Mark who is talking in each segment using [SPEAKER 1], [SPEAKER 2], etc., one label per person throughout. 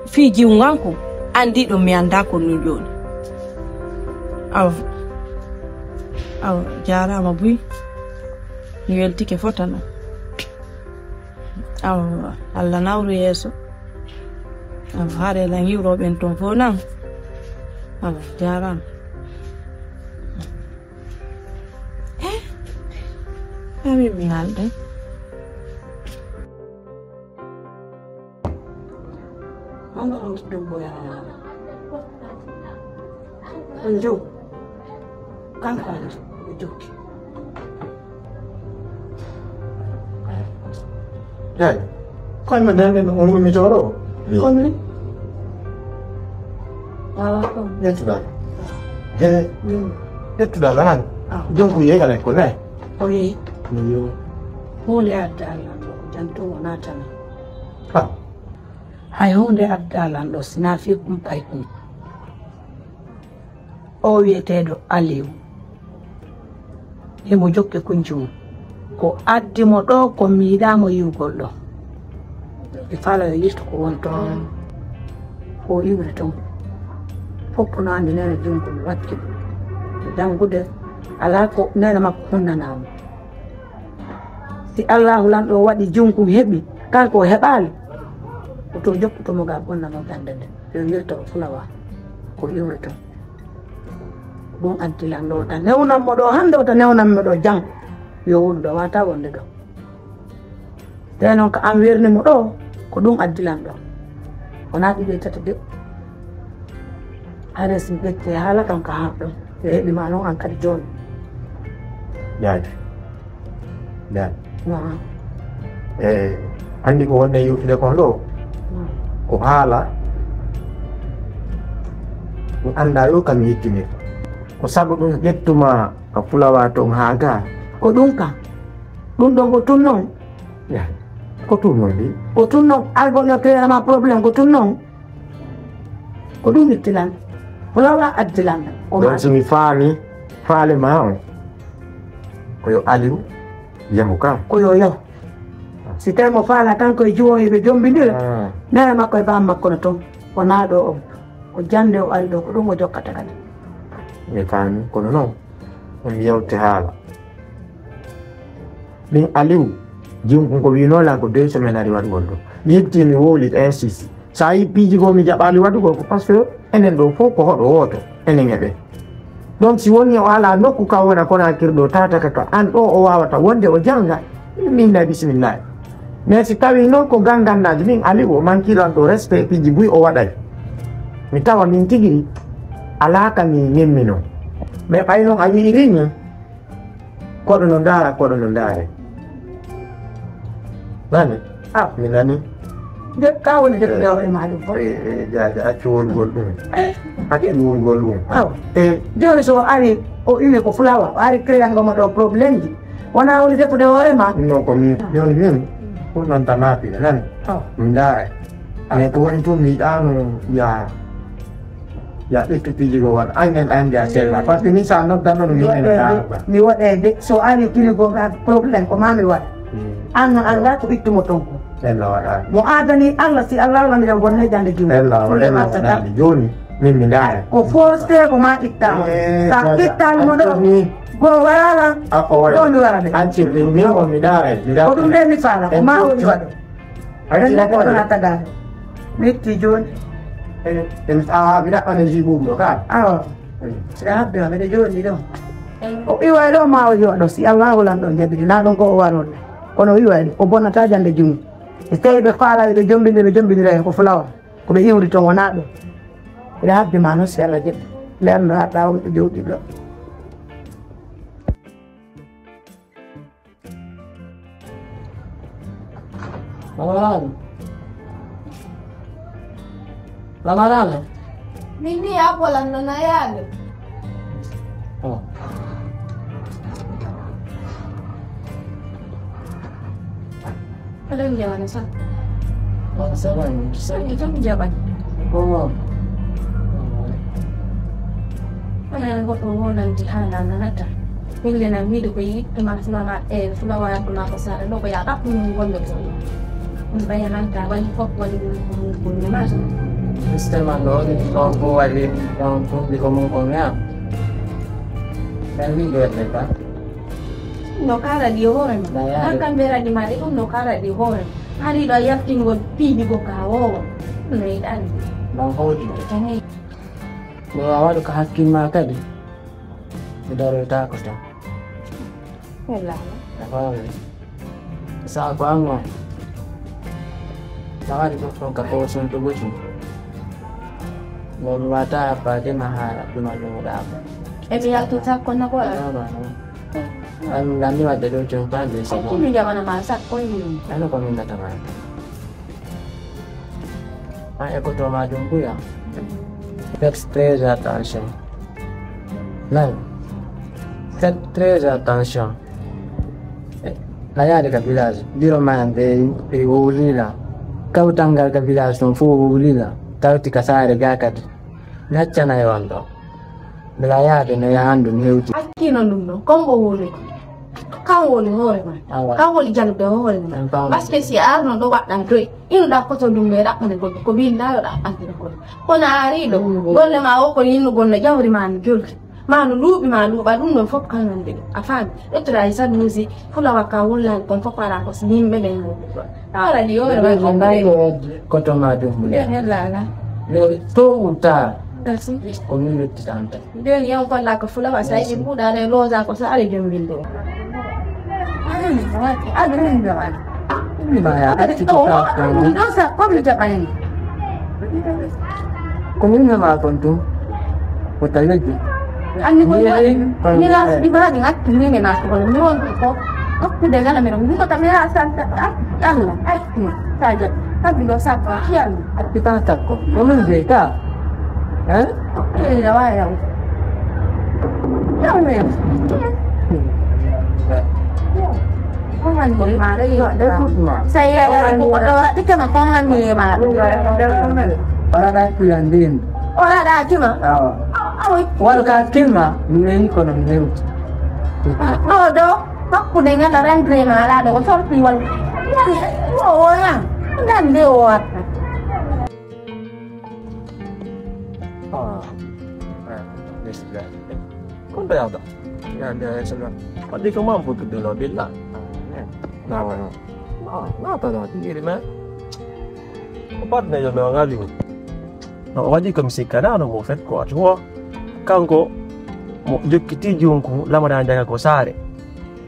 [SPEAKER 1] fi jiwnganko andi ɗum mi anda ko ɗum joni aw jarama buy mi weltike fota non aw Allah nawru yeeso aw harelan yiwroɓen ton fo nan aw jarama ami mi halde Unjuk kan unjuk
[SPEAKER 2] ya kon menang ngomong micoro kon ni ya sudah ya sudah kan jongku ye kan ko ne
[SPEAKER 3] oye
[SPEAKER 2] yo
[SPEAKER 3] hunde addala janto natana
[SPEAKER 2] ha
[SPEAKER 3] hay hunde addala ɗo sina fi kumpay kum o wiyeteɗo Aliou emo jokke kunjum ko addimo ɗo ko miiɗamo yiwgol ɗo e fala yo yirta ko won toon o iwre toon foppo no andi nene jungo mi wakki jangude ala ko nene makko hunnanamo si Allahu lanɗo waɗi jungum heɓi kanko o heɓali oto jokkutomo ga bonnamo gande nde yo yirta o fulawa ko iwre toon ɗum addilan ɗo ta newnanmo ɗo hande ota newnanmi ɗo jang yo woni ɗo wata wonde ɗo te noon ko an wernimo ɗo ko ɗum addilan ɗo wona ɗiɗi tati de hares mi ɓette haala kam ko harɗum yo heɓima noon an kadi joni
[SPEAKER 2] yaade andi ko wonde yewtude kon ɗo ko haala mi anda yo kam yettinir ko sabu ɗum ƴettuma ko fulawa ton ha ga
[SPEAKER 3] ko ɗum kam ɗum ɗon ko tun noon
[SPEAKER 2] ko tun noon ɗi
[SPEAKER 3] ko tun noon algoɗo créama probléme ko tun noon ko ɗum ittilan fulawa addilan
[SPEAKER 2] ɗon somi faale ma on koyo Aliou yahu kam
[SPEAKER 3] koyo yaw si tawi mo faala tan koye juwoyeɓe jombidira nene makko e bam makko no toon wona ɗo o jande o ari ɗo ko ɗum o jokkata kadi
[SPEAKER 2] mi faami kono noon on yewte haala min Aliou jimko ko winola ko 2 semaines ari waɗugol ɗo mi hetti mi wowlit insiste sa yi piiji go mi jaɓali waɗugol ko par ce que enen ɗo fof ko hoɗo woto enen eɓe donc si woni o ala nokku ka wona Conakry ɗo tataka to an ɗo o wawata wonde o janga min na bisimillahi mais si tawi noon ko gangannaji min Aliou o manquiran ɗo respect piiji buy o waɗay mi tawa min tigui ala ka mi nemmino mais ɓay noon a wiirini koɗo no ndaara koɗo no ndaare nani mi nani
[SPEAKER 3] de ka woni de ɗo e maɗum fo
[SPEAKER 2] jaade accu wongol ɗum accu wongol ɗum
[SPEAKER 3] e joni so ari o iwi ko fulawa o ari créangomo ɗo probléme ji wona woni defude hoorema
[SPEAKER 2] non ko min joni min pour noon tamaɓine nani mi ndaare mais ko woni toon mi yiɗano ya ɓettu pijigo waɗa anen andi a selma par ce que min sa noddanono min en daaba
[SPEAKER 3] mi waɗede so ari piligo probléme ko mami waɗa an noon anda ko ittumo toon ko
[SPEAKER 2] ella waɗani
[SPEAKER 3] mo adani Allah si Allah wallandiram gon heƴande jum
[SPEAKER 2] ella waɗani joni min mi ndaare
[SPEAKER 3] ko foste ko ma ittama sa ittanimo ɗo go warala ɗo mi warade
[SPEAKER 2] ancirde min on mi ndaare
[SPEAKER 3] ko ɗum nde mi faala ko ma woni waɗo ɗon hattagade mi itti joni
[SPEAKER 2] mi ɗaɓɓane jibum ɗo ka
[SPEAKER 3] awa siɗa habbima mbeɗe jooɗi ɗo o iway ɗo ma o yoɗo si Allah lan ɗo jabiri na ɗon ko o waroɗe kono o iway o bonnata jande jungo so tawi ɓe faala ɓe jombidira hen ko fulawa koɓe iwri toon wona ɗo mbeɗe habbima noon si Allah jaɓi lerno haɗɗa wonɓe jowɗi ɗo
[SPEAKER 1] Lamarana. Nini hapo la nana yale. Alam jangan sa. Sawan. Itu jabat. Ana ko nanti hana nata. Pili na mido ko yi ma fulana fulawa ko na ko sa no ko ya tak mun wonde ko. Bayan nanta wani fok wani mas.
[SPEAKER 2] sistema ndo mambo wali mambo di ngomong-ngomongnya kan ini mereka
[SPEAKER 1] no kara di hore ma akan bera di mari no kara di hore hari da yakin go pi di go kawo nei dan
[SPEAKER 2] mampu di
[SPEAKER 1] tani
[SPEAKER 2] bahwa ke hakim maka di saudara takut dah
[SPEAKER 1] wala
[SPEAKER 2] apa sa bango jangan itu kawasan tubuh mau mata apa dia mahal cuma mudah
[SPEAKER 1] biar tu tak kena ko
[SPEAKER 2] kami ada dua coba di sini.
[SPEAKER 1] ini jangan masak ko ini
[SPEAKER 2] Ano kami nataman? Aku tuh madung ko ya. Stress attention. Lan. Stress attention. Naya ada kabilas. Di roman de ulila. Kau tanggal kabilas ng ulila. Kau tikasari gakat. Nacha na yon to. Nilaya de na yandu ni
[SPEAKER 1] akino nuno kombo hore kan woni hore ma kan woni jalbe hore ma parce si arno do wadda doy ino da ko to dum be da ko binda yo da andira ko na ari do golle ma o ko ino golle jawri man julti manu lubi ma luba dum no fop kan nande afan e tra isa nusi fula waka wolla kon fop para ko sim be ben ala di hore ma ko dai
[SPEAKER 2] ko to madung
[SPEAKER 1] ya la
[SPEAKER 2] le to uta
[SPEAKER 1] Kasi
[SPEAKER 2] community center.
[SPEAKER 1] dia yang kon la ko fula wa sai ibu da le loza ko sa ale jom bindo ada ni da
[SPEAKER 2] Ini bahaya. Ada kita
[SPEAKER 1] no sa ko bi da kan
[SPEAKER 2] community ma kontu. Hotel lagi.
[SPEAKER 1] ani ko ni la di ba ni ngat ni ni na ko ni ko ko de gala meron ni ko ta mera sa Allah ai saja tapi lo sa ko kian
[SPEAKER 2] Kita takut. Community ka.
[SPEAKER 1] ini da wa ya me con người mà đây gọi đây xây một cái cái mà con người mà
[SPEAKER 2] Orang dah pilihan din.
[SPEAKER 1] orang ada cuma ôi
[SPEAKER 2] Walau kakin mah, ini konon new.
[SPEAKER 1] đó aku dengan orang terima lah ada orang piwan orang dan dia
[SPEAKER 4] Kung tayo to?
[SPEAKER 2] Yan, dia sebab.
[SPEAKER 4] Pag di ka mampu to dilo bila.
[SPEAKER 2] Nama.
[SPEAKER 4] Nata na, hindi man. Kapat na yun mga galing. No, wadi kami si kanano mo fet ko at huwa. Kanko, mo kiti yung kung lamaran dyan ko sare.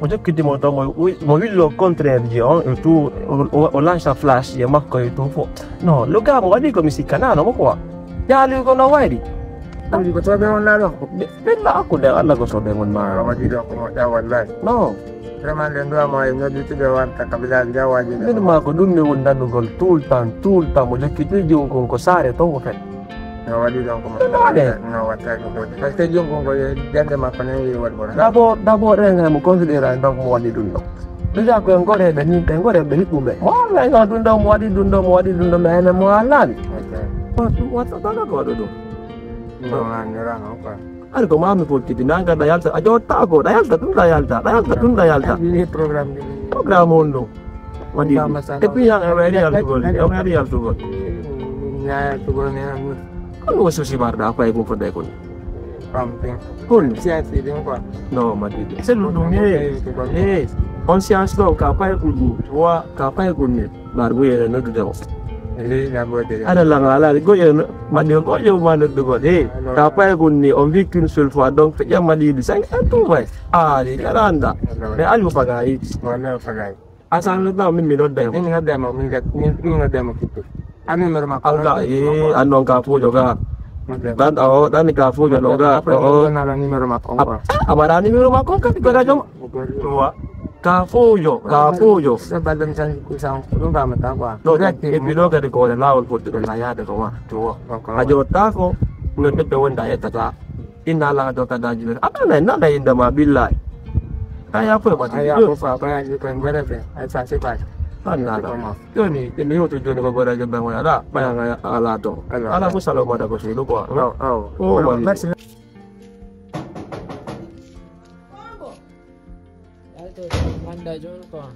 [SPEAKER 4] Mo kiti mo to mo willo kontre yon itu o lancia flash ya makko itu fo. No, lugar mo wadi kami si kanano mo ko. Yali ko na wadi.
[SPEAKER 2] Tapi ko sabi mo lalo.
[SPEAKER 4] Bella ako na ala ko sabi mo ma.
[SPEAKER 2] Kalau tidak aku mau jawab lagi.
[SPEAKER 4] No.
[SPEAKER 2] Traman yang dua mau yang itu jawab tak kabila jawab juga.
[SPEAKER 4] Hindi ma ko dun ni wanda no gol tultan mo kiti yung kung ko sare to mo fet.
[SPEAKER 2] Jawab juga aku mau. Jawab tak aku. Kasi yung kung ko yan de makan yang iwan bola.
[SPEAKER 4] Dabo ren mo considera ndong mo wadi dun. Bisa ko yang ko re ben ko re ben ku be. Wala nga dun mo wadi dun na mo ala ni. What ko do.
[SPEAKER 2] Nongan orang apa?
[SPEAKER 4] Ada ko mami po kiti nanga dayalta ajota ko dayalta tun dayalta.
[SPEAKER 2] Ini program ini.
[SPEAKER 4] Program mundo. Wadi. Tapi yang awalnya harus gol. Yang harus gol.
[SPEAKER 2] Ya, tubuhnya
[SPEAKER 4] Ano susi barda apa ibu pada ko.
[SPEAKER 2] pumping.
[SPEAKER 4] Kun.
[SPEAKER 2] Siapa sih dia apa?
[SPEAKER 4] No, mati. Seludung ni. Conscience lo kapai kudu. Wa kapai kunni. Baru ya no do.
[SPEAKER 2] Jadi nggak buat dia.
[SPEAKER 4] Ada lang ala go ya mandi ko yo manu do go. Kapai kunni on victim sulfa donc ya mali di sang atu vai. Di karanda. Me alu pagai.
[SPEAKER 2] Mana pakai?
[SPEAKER 4] Asal lu tahu min minod dai.
[SPEAKER 2] Ini nggak demo, ini nggak demo gitu. Ani merma.
[SPEAKER 4] Alga anong kafu juga. Dan kafu juga.
[SPEAKER 2] Nalani merma.
[SPEAKER 4] Abarani mi rumah ko kan tiga jam. Tua. Kafu yo.
[SPEAKER 2] Sebelum saya kusang, belum paham apa.
[SPEAKER 4] No, epilo ka de ko na lawol po de na ya de ko wa. Tua. Ajota ko ngedet de wanda ya tata. Inala do ka daji. Apa na inda mabilla. Kaya apa ba?
[SPEAKER 2] Ayah apa yang dipen berapa? Saya sifat.
[SPEAKER 4] Ana. Yo ni yo to jone ko bora je bang wala. Bayang ala to. Ala ko salo mo da ko sulu ko. Oh,
[SPEAKER 2] Let's
[SPEAKER 5] Anda jual kok.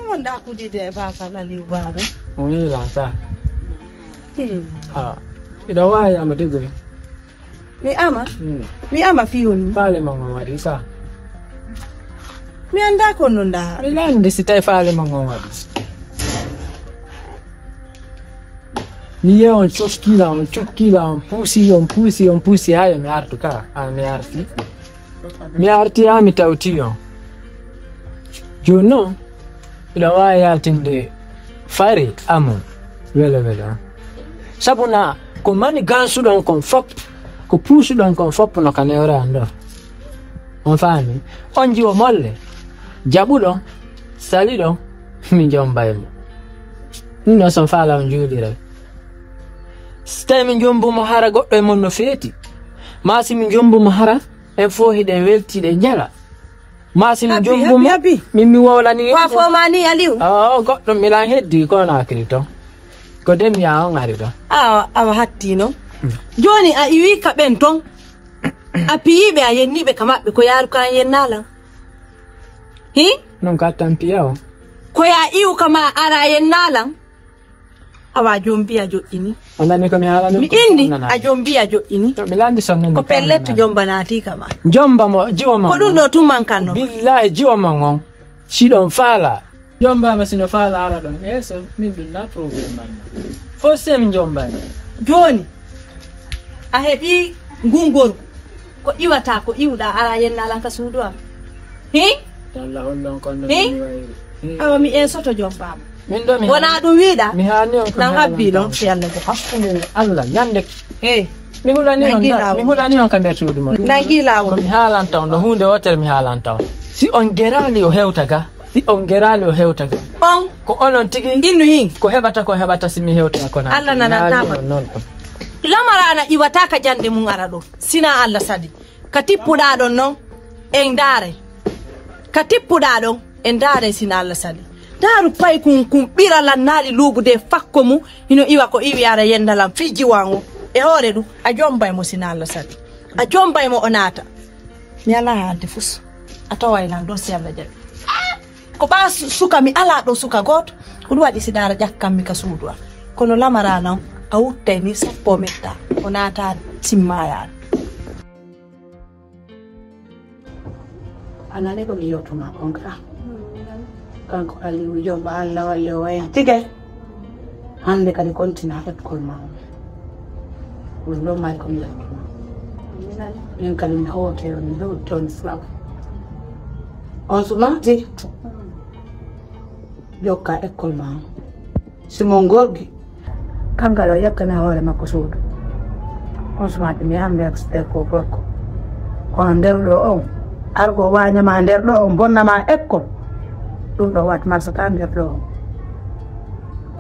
[SPEAKER 3] wanda aku di de ba ka la li ba be.
[SPEAKER 5] Oni lansa. Ida wa ya madigo.
[SPEAKER 3] Mi ama fioni.
[SPEAKER 5] Pale mangawari.
[SPEAKER 3] Mi anda kono nda.
[SPEAKER 5] Ilande sitai pale mangawari. Niye on chukila, on pusi hayo mi artuka, mi arti. Mi arti ya mi tautiyo. Juno, ila waya tinde fari amu, vele. Sabuna, kumani gansu don konfop, kupusu don konfop no kaneora ando. Mfani, onji wa mole, jabulo, salido, minjomba yemo. Nino sonfala onjuli rabi. Stay min jombu mahara goddo e mon no feti masi min jombu mahara e fo hide welti de jala masi min jombu min mi wawla ni
[SPEAKER 3] wa fo mani aliu
[SPEAKER 5] goddo mi la heddi ko na krito ko dem ya on ari do
[SPEAKER 3] awa hattino joni a iwi ka ben ton a piibe a yenni be kamabbe ko yaru kan yennala
[SPEAKER 5] non ka tampiyao
[SPEAKER 3] ko ya iu kama ara yennala awa jombi a joini
[SPEAKER 5] andani ko mi hala
[SPEAKER 3] mi indi a jombi a joini
[SPEAKER 5] to milandi sonne
[SPEAKER 3] ko pellet jomba nati kama
[SPEAKER 5] jomba mo jiwa mo
[SPEAKER 3] ko dum do tumman kanno
[SPEAKER 5] billahi jiwa mo ngon si don fala jomba masino fala ala don eso mi billa problem man fo sem jomba
[SPEAKER 3] joni a hebi ngungor ko iwata ko iwda ala yennala ka suudu am
[SPEAKER 5] Allah hollon kon
[SPEAKER 3] awa mi en soto jomba
[SPEAKER 5] min do mi
[SPEAKER 3] wona dum wiida
[SPEAKER 5] mi hani on ko
[SPEAKER 3] nan habbi don yalla ko
[SPEAKER 5] hakkunde Allah yande mi hulani on kan dertudu mo
[SPEAKER 3] nangi lawo
[SPEAKER 5] mi halanta on do hunde wotere mi halanta on si on gerali o hewtaga on ko onon tigi innu hin ko hebata si mi hewta ko na
[SPEAKER 3] Allah nana tama lamara na iwataka jande mun arado sina Allah sadi katippuda don non en dare katippuda don en dare sina Allah sadi daru pay kun bira lannali lugude fakko mu ino iwa ko iwi ara yendalam fiji wango e hore du a jombay mo sinalla sadi a jombay mo onata mi ala hande fus ataway nan do sella jabi ko ba suka mi ala do suka goto ko wadi sidara jakkam mi ka suudwa kono lamara nan a wutte ni sappo metta onata timmaya anane ko mi yotuma onka kanko aliu jomba Allah wale wayen tige hande kadi kontina hat kol ma ulo mai ko mi en kadi mi hote on do ton flak on sumati joka ekol ma simongorgi kangalo yakana hore makusudu on sumati mi ambe akste ko gorko on der do on argo wanya ma der do on bonna ma ekol dum do wat marsa tan der do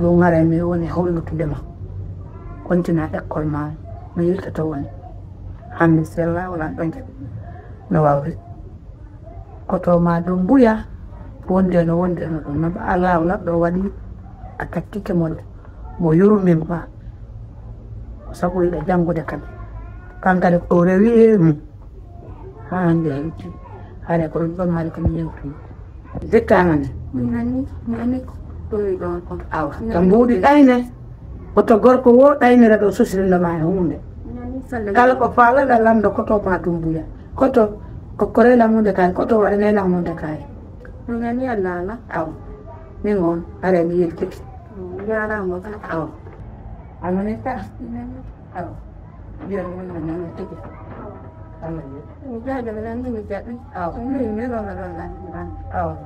[SPEAKER 3] lu ngare mi woni hawlu tudema kontina ekol ma mi yilta to woni hande sella wala don no wawri ko to ma dum buya wonde no no ala wala do wadi atakkike mon mo yurmin ba sabu ida jangude kan kala ko rewi mu hande hare ko dum ma ko mi yewti dekana nani to do ko aw tambudi dayne ko to gorko wo dayne rado susilna ma hunde kala ko fala la lando ko to ma tumbuya ko to ko korela munde kan ko to wala nela munde kai ngani alla la aw ni ngon are mi yelti yara mo ka aw amane ka aw biar mo na na tike jadi bilang ni jadi, ni orang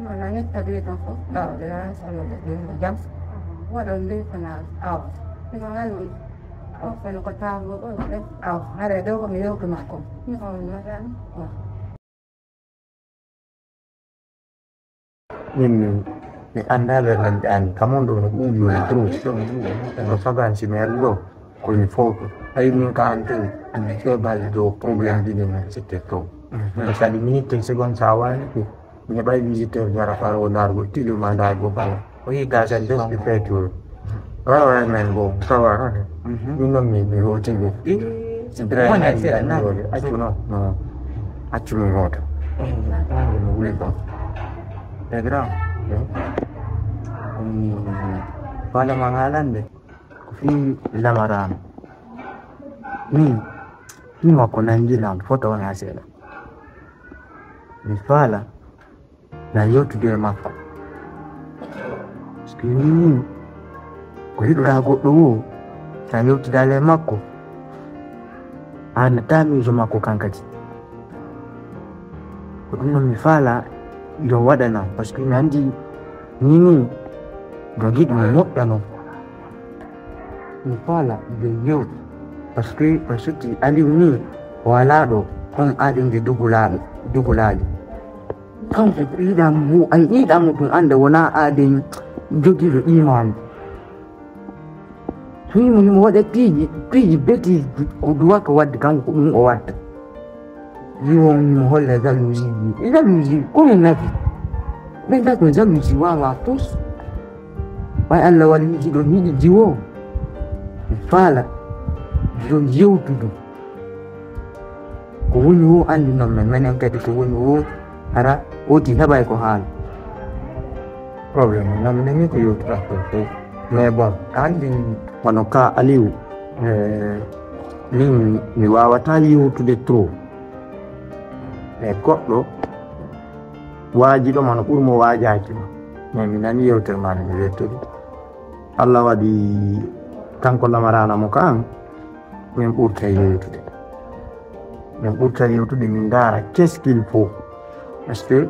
[SPEAKER 3] mana tadi tu, dia sama dia jam, walau dia kenal, ni orang ni, kalau kata aku, ada dua kami dua kemaku, ni orang mana,
[SPEAKER 2] ni anda berlanjutan, kamu dulu terus, kalau sahaja si Merlo, kau ni fokus. Ay yung kaante, so balido problem din naman sa teto. Basta di minute segon sawan ko. Nya bay visitor para faro nargo ti lumanda go pala. Oy gasan dos di petrol. Ora man go, sawa. Yung mi ho tingo. Mo na sira na. Achu no. Achu no. Uli ko. Tegra. Wala mangalan deh. Fi lamaran. Ni wako na njila foto wanasela. Mifala na yote ndio mafa. Skini. Kwa hiyo rago do. Tanyo tidale mako. Ana tami zo mako kankati. Kwa mifala ndio wadana paski nandi nini gagit mo ano. Mifala ndio paski pasuti ali ni walado kung ading di dugulali kung idam mo ay idam mo kung anda wala ading jogi iman sui mo wada piji beti kudua ka wad kang kung wad yung mo hola zaluzi kung nabi benda ko zaluzi wa watus bay alla wali ji do ni jiwo fala don jiwo tudu ko woni andi non men en kadi ko woni ara oti habay ko hal problem nam nemi ko yo trato mais bon andi wanoka aliu ni wawata yiwtude trop mais goɗɗo waajiɗo mano ɓurmo waajaki mais mi nani yewtere mane mi wettude Allah waɗi kanko lamarana mo kan min ɓurta yewtude min ndaara qu'est-ce qu'il faut par ce que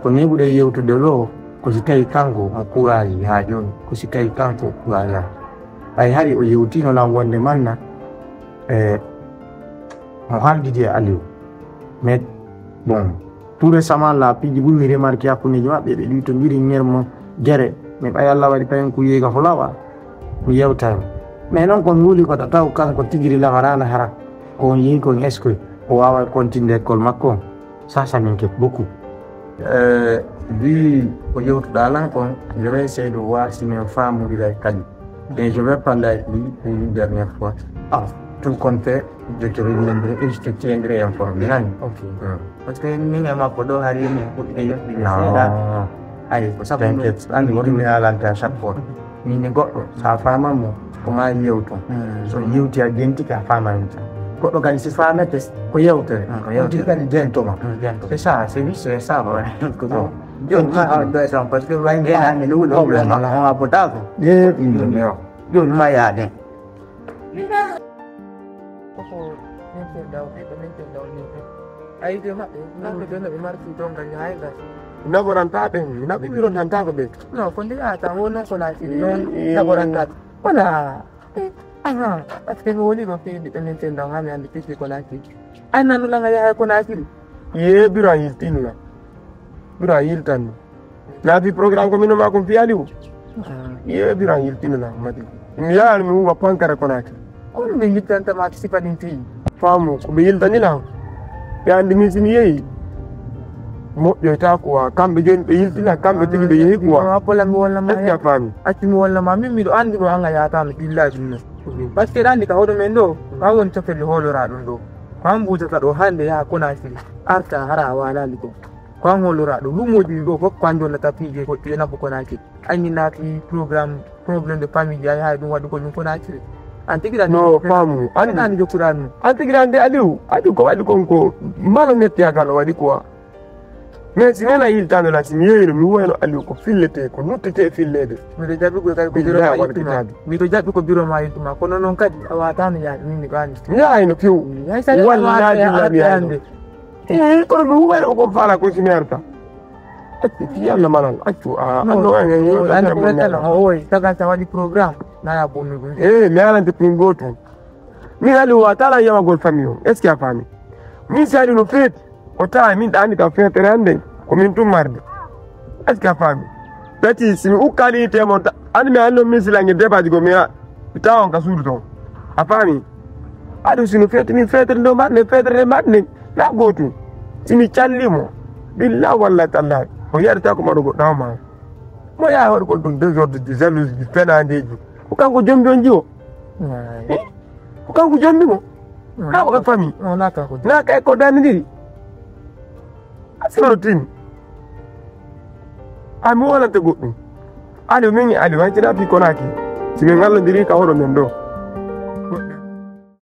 [SPEAKER 2] ko neɓuɗe yewtude ɗo ko si tawi kanko mo kuraji ha joni ko si tawi kanko kuraja hay hari o yewtino lam wonde manna mo haaldidi e Aliou mais bon tout récemment la piiji ɓurmi remarqué hakkuneji maɓɓe ɓe ɗi to mbiri ñermo guere mais ɓay Allah waɗi payen ko yeega fo lawa mi yewtani mais noon kon wuuli ko taw kanko tigiri lamarana hara ko on yehi kon est ce que o wawa continue école makko ça min ket beaucoup vu ko yewtuɗa lan kon je vais essayer de voir si min famodira kadi et je vais parler avec lui pour une dernière fois tout compte fait je te reviendrai et je te tiendrai informé ok parce que min e makko ɗo hari min puɗɗi yettude seeɗa ay ko sabu andi woɗumi alante à chaque fois min e goɗɗo sa famamo ko ma yewton so yewti a jenti ka famani tan goɗɗo kadi si famete ko yewtere yewtiri kadi jentoma c'est ça c'est juste c'est ça ko ɗo joni ɗo tan parce que way ngenani ɗum probléme on a potako joni ma yaade
[SPEAKER 4] nagorantaɓe naɓiɓirotantako ɓe
[SPEAKER 2] non ko ndiyata wona ko naati noon nagorantaɓe wona parce que mi woni ɗo feewi ɓe nintendo ha mi andi pisi ko naati ay nanulanga yaha ko naatiri
[SPEAKER 4] ye biro a yiltinna biro a yiltanno naafi programme ko mino ma kon fi Aliou ye biro a yiltinna mati mi yahani mi huwa pankare ko naati
[SPEAKER 2] kono mi yiltantama sifaɗin feewi
[SPEAKER 4] faamu ko ɓe yiltanila ɓe andi min simi yeehi moƴƴoyta quoi kamɓe joni ɓe yiltina kamɓe tigi ɓe yeehi quoi
[SPEAKER 2] appolami wallama
[SPEAKER 4] est ce que a faami
[SPEAKER 2] accumi wallama min miɗo andi ɗo anga yatano ɓillaji ɗum par ce que ɗa andi ka hoɗo men ɗo ka woni cofelde hoolora ɗum ɗo ko an mbujata ɗo hande yaha konakiri arta hara walali ɗo ko an hoolora ɗo lumoji ɗo fof ko an jonnata piije goɗɗi e nabbo konakiri anni naati probléme de famille ya yaha ɗum waɗugo ɗum konakiri an tigi
[SPEAKER 4] no faamu
[SPEAKER 2] ani jokkuɗa ɗum
[SPEAKER 4] an tigi ande Aliou adi ko waɗi kon ko malo nettiyaka no waɗi quoi mais si nena yiltano la mi yeyino mi woyno Aliou ko fillete ko nuttete fillede
[SPEAKER 2] miɗo jaɓi ko kadi ko biro ma yiltuma miɗo jaɓi ko biro ma yiltuma kono noon kadi a watano yaade min miɗo andi
[SPEAKER 4] mi yahayno few wallaahi kono mi woyno ko faala ko simi arta acci Allah manal accu
[SPEAKER 2] oy tagal sa waɗi programme naya bonnu ɗum
[SPEAKER 4] mi alante pin goto min Aliou a tala yamagol famille o est ce que a faami min si Aliou no feeti o tawa min ɗa andi kam feetere hande komin tummarde est ce que a faami tati simi ukkali temon andi mi anno min silange débaji go mi tawa on ka suudu toon a faami aɗum sino feete min feetere ndo mbaɗne feetere mbaɗne na gootum simi callimo billah walla tallahi o yaɗata ko maɗo goɗɗo hawma mo yaha waɗi kon ɗum désordre de jalousie de fenandeji ko kanko jombi on jiwo ko kanko jombi mo kaɓo ka famille na kay ko danidiri asino tin ami wonante goɗɗum ali mingi ali wa tira pi konaki sibe ngalo diri ka horo men do